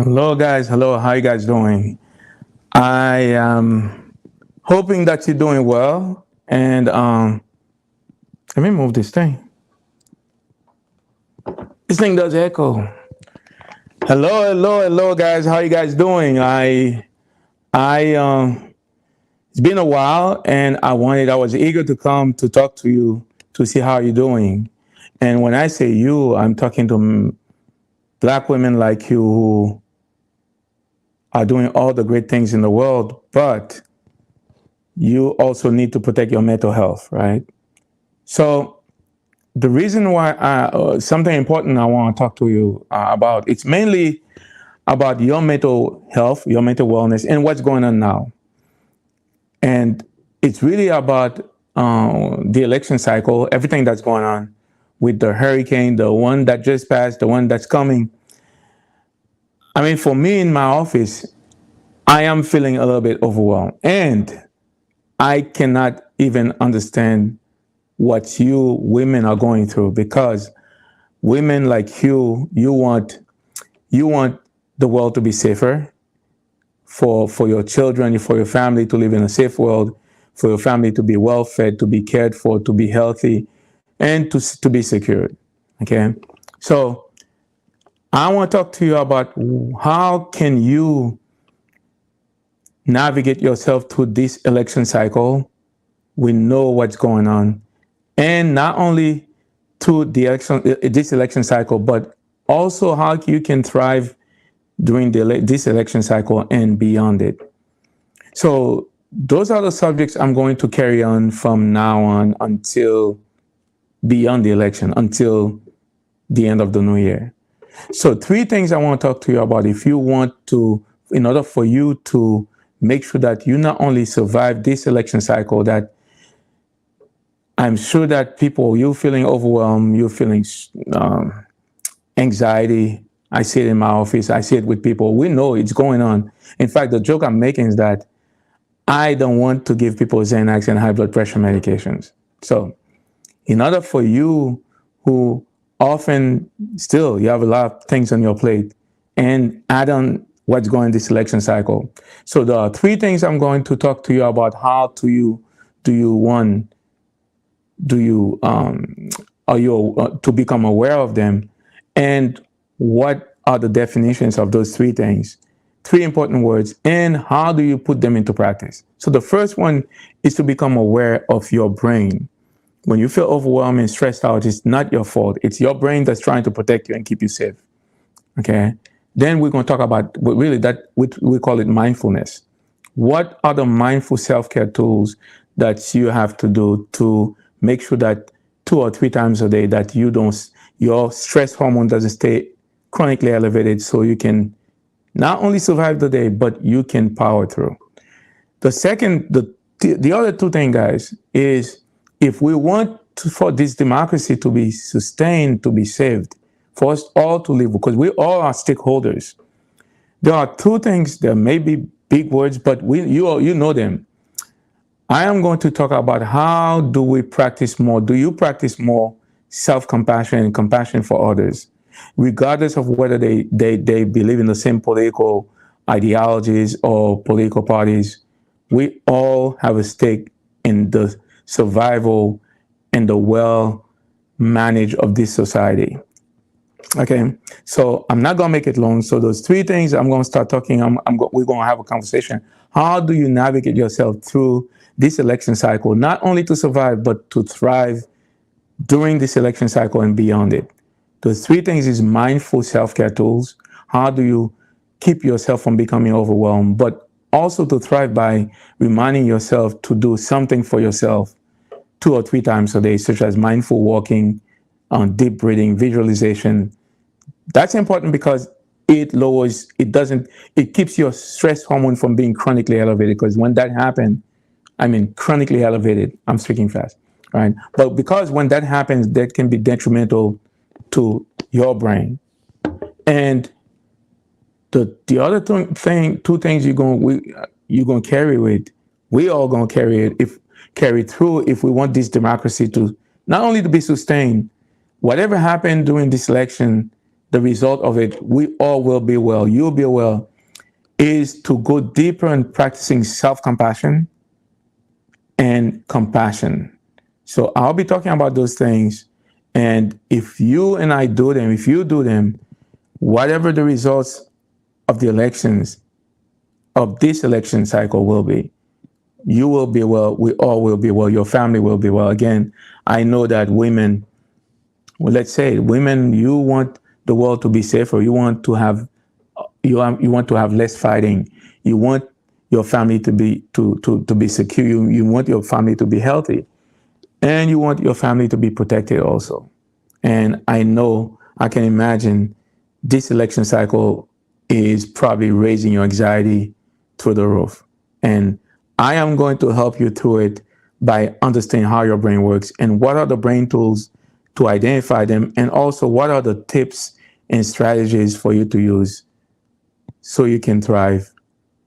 Hello, guys. Hello, how you guys doing? I am hoping that you're doing well. And let me move this thing. This thing does echo. Hello, guys. How you guys doing? I it's been a while, and I was eager to come to talk to you to see how you're doing. And when I say you, I'm talking to black women like you who are doing all the great things in the world, but you also need to protect your mental health, right? So the reason why something important I want to talk to you about, it's mainly about your mental health, your mental wellness, and what's going on now. And it's really about the election cycle, everything that's going on with the hurricane, the one that just passed, the one that's coming. I mean, for me in my office, I am feeling a little bit overwhelmed, and I cannot even understand what you women are going through, because women like you want the world to be safer for your children, for your family to live in a safe world, for your family to be well fed, to be cared for, to be healthy, and to be secured. Okay, so I want to talk to you about how can you navigate yourself through this election cycle. We know what's going on, and not only to this election cycle, but also how you can thrive during this election cycle and beyond it. So those are the subjects I'm going to carry on from now on until beyond the election, until the end of the new year. So 3 things I want to talk to you about if you want to, in order for you to make sure that you not only survive this election cycle, that I'm sure that you're feeling overwhelmed, you're feeling anxiety. I see it in my office. I see it with people. We know it's going on. In fact, the joke I'm making is that I don't want to give people Xanax and high blood pressure medications. So in order for you who often still you have a lot of things on your plate and add on what's going this election cycle. So there are 3 things I'm going to talk to you about. How are you to become aware of them, and what are the definitions of those 3 things, 3 important words, and how do you put them into practice? So the first one is to become aware of your brain. When you feel overwhelmed and stressed out, it's not your fault. It's your brain that's trying to protect you and keep you safe. Okay. Then we're going to talk about really that we call it mindfulness. What are the mindful self-care tools that you have to do to make sure that 2 or 3 times a day that your stress hormone doesn't stay chronically elevated, so you can not only survive the day, but you can power through. The other 2 things, guys, is if we want for this democracy to be sustained, to be saved, for us all to live, because we all are stakeholders. There are 2 things. There may be big words, but you know them. I am going to talk about how do we practice more. Do you practice more self-compassion and compassion for others, regardless of whether they believe in the same political ideologies or political parties? We all have a stake in the survival and the well-managed of this society. Okay, so I'm not going to make it long. So those 3 things I'm going to start talking. We're going to have a conversation. How do you navigate yourself through this election cycle, not only to survive, but to thrive during this election cycle and beyond it? Those 3 things is mindful self-care tools. How do you keep yourself from becoming overwhelmed, but also to thrive by reminding yourself to do something for yourself 2 or 3 times a day, such as mindful walking, deep breathing, visualization. That's important because it keeps your stress hormone from being chronically elevated. Because when that happens, chronically elevated, I'm speaking fast, right? But because when that happens, that can be detrimental to your brain. And the other 2 things you're going to carry with, we all going to carry through if we want this democracy to not only to be sustained. Whatever happened during this election, the result of it, we all will be well, you'll be well, is to go deeper in practicing self-compassion and compassion. So I'll be talking about those things. And if you and I do them, if you do them, whatever the results of the elections, of this election cycle will be, you will be well, we all will be well, your family will be well. Again, I know that women, well, let's say women, you want the world to be safer. You want to have less fighting. You want your family to be secure. You want your family to be healthy, and you want your family to be protected also. And I know, I can imagine this election cycle is probably raising your anxiety through the roof. And I am going to help you through it by understanding how your brain works and what are the brain tools to identify them, and also what are the tips and strategies for you to use so you can thrive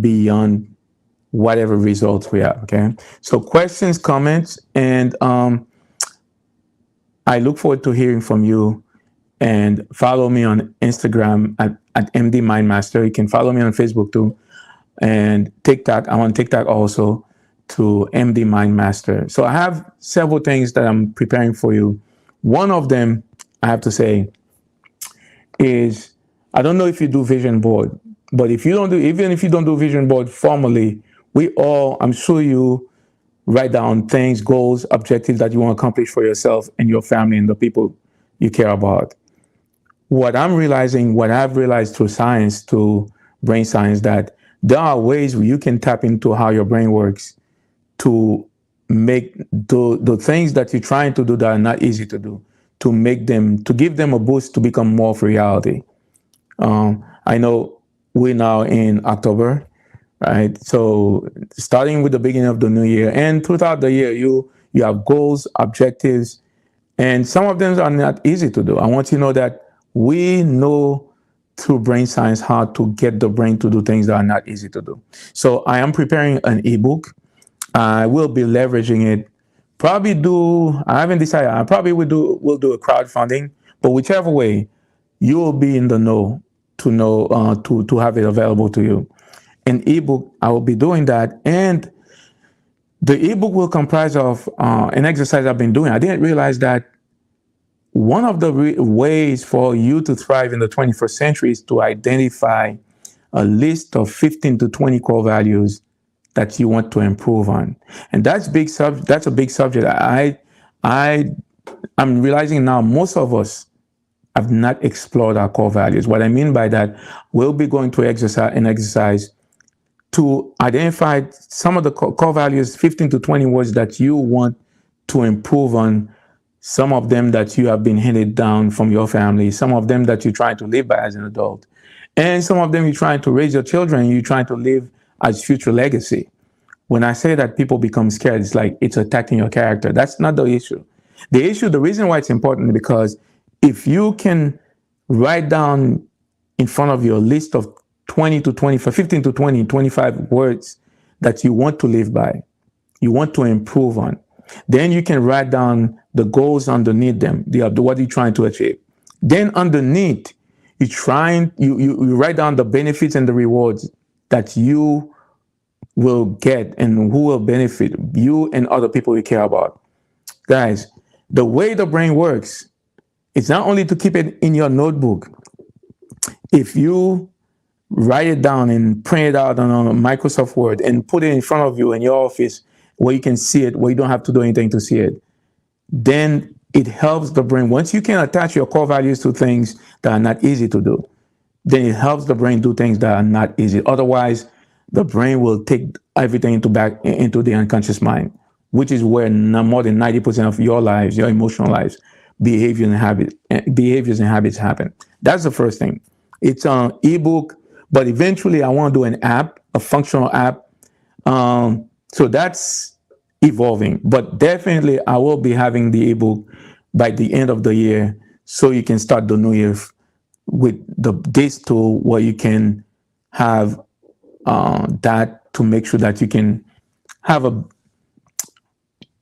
beyond whatever results we have. Okay, so questions, comments, and I look forward to hearing from you. And follow me on Instagram at MD Mindmaster. You can follow me on Facebook too, and TikTok. I'm on TikTok also to MD Mindmaster. So I have several things that I'm preparing for you. One of them, I have to say, is I don't know if you do vision board, but if you don't do, even if you don't do vision board formally, we all, I'm sure you write down things, goals, objectives that you want to accomplish for yourself and your family and the people you care about. What I've realized through science, through brain science, that there are ways where you can tap into how your brain works to make the things that you're trying to do that are not easy to do, to give them a boost to become more of reality. I know we're now in October, right? So starting with the beginning of the new year and throughout the year, you have goals, objectives, and some of them are not easy to do. I want you to know that we know through brain science how to get the brain to do things that are not easy to do. So I am preparing an ebook. I will be leveraging it. I haven't decided. I probably will do a crowdfunding, but whichever way, you will be in the know to have it available to you. An ebook, I will be doing that, and the ebook will comprise of an exercise I've been doing. I didn't realize that one of the ways for you to thrive in the 21st century is to identify a list of 15 to 20 core values that you want to improve on. And that's a big subject. I'm realizing now most of us have not explored our core values. What I mean by that, we'll be going to an exercise to identify some of the core values, 15 to 20 words that you want to improve on. Some of them that you have been handed down from your family, some of them that you're trying to live by as an adult, and some of them you're trying to raise your children, you're trying to live as future legacy. When I say that people become scared, it's like it's attacking your character. That's not the issue. The reason why it's important is because if you can write down in front of you a list of 20 to 25, 15 to 20, 25 words that you want to live by, you want to improve on, then you can write down the goals underneath them, what you're trying to achieve. Then underneath, you write down the benefits and the rewards that you will get and who will benefit you and other people you care about. Guys, the way the brain works, it's not only to keep it in your notebook. If you write it down and print it out on a Microsoft Word and put it in front of you in your office where you can see it, where you don't have to do anything to see it, then it helps the brain. Once you can attach your core values to things that are not easy to do, then it helps the brain do things that are not easy. Otherwise, the brain will take everything back into the unconscious mind, which is where more than 90% of your lives, your emotional lives, behaviors and habits happen. That's the first thing. It's an ebook, but eventually I want to do an app, a functional app. So that's evolving, but definitely I will be having the ebook by the end of the year, so you can start the new year with this tool where you can have that to make sure that you can have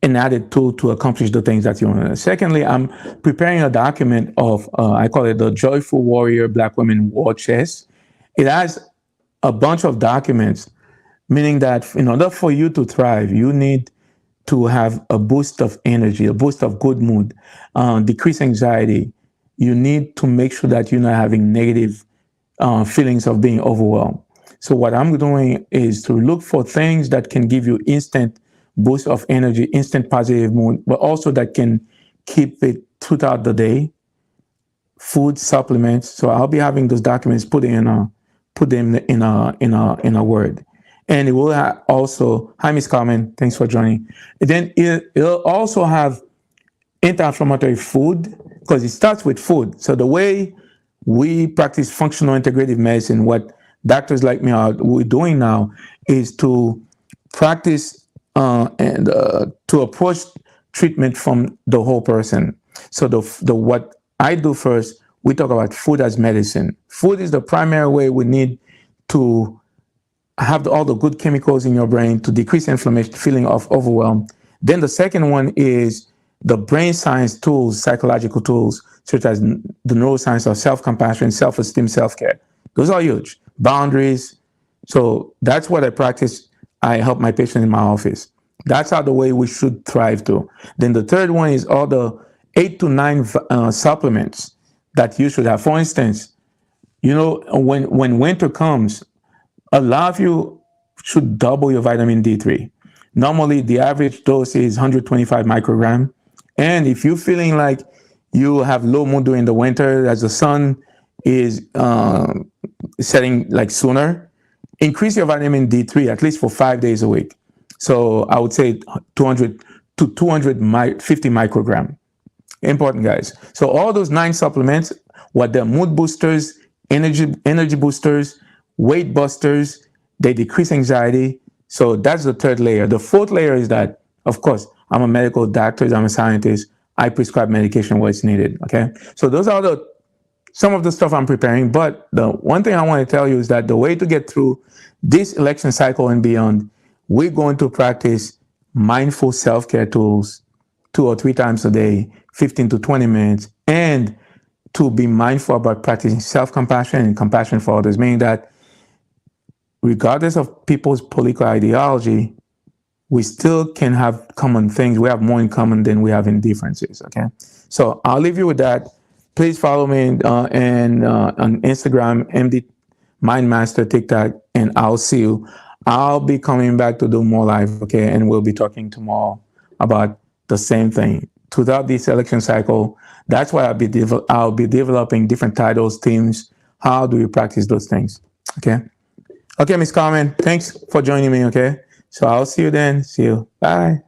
an added tool to accomplish the things that you want. Secondly, I'm preparing a document of, I call it the Joyful Warrior Black Women War Chest. It has a bunch of documents, meaning that in order for you to thrive, you need to have a boost of energy, a boost of good mood, decrease anxiety. You need to make sure that you're not having negative feelings of being overwhelmed. So what I'm doing is to look for things that can give you instant boost of energy, instant positive mood, but also that can keep it throughout the day. Food supplements. So I'll be having those documents put them in a word. And it will also, hi, Ms. Carmen, thanks for joining. And then it'll also have anti-inflammatory food, because it starts with food. So the way we practice functional integrative medicine, what doctors like me we're doing now is to practice and to approach treatment from the whole person. So the what I do first, we talk about food as medicine. Food is the primary way we need to have all the good chemicals in your brain to decrease inflammation, feeling of overwhelm. Then the second one is the brain science tools, psychological tools, such as the neuroscience of self-compassion, self-esteem, self-care. Those are huge. Boundaries. So that's what I practice. I help my patients in my office. That's how the way we should thrive to. Then the third one is all the 8 to 9 supplements that you should have. For instance, you know, when winter comes, a lot of you should double your vitamin D3. Normally, the average dose is 125 microgram. And if you're feeling like you have low mood during the winter, as the sun is setting like sooner, increase your vitamin D3 at least for 5 days a week. So I would say 200 to 250 microgram. Important, guys. So all those 9 supplements, what they're mood boosters, energy boosters, weight busters, they decrease anxiety. So that's the third layer. The fourth layer is that, of course, I'm a medical doctor, I'm a scientist, I prescribe medication where it's needed, okay? So those are some of the stuff I'm preparing, but the one thing I want to tell you is that the way to get through this election cycle and beyond, we're going to practice mindful self-care tools 2 or 3 times a day, 15 to 20 minutes, and to be mindful about practicing self-compassion and compassion for others, meaning that regardless of people's political ideology, we still can have common things. We have more in common than we have in differences, okay? So I'll leave you with that. Please follow me on Instagram, MD Mindmaster, TikTok, and I'll see you. I'll be coming back to do more live, okay? And we'll be talking tomorrow about the same thing. Throughout this election cycle, that's why I'll be developing different titles, themes. How do you practice those things, okay? Okay, Ms. Carmen, thanks for joining me, okay? So I'll see you then. See you. Bye.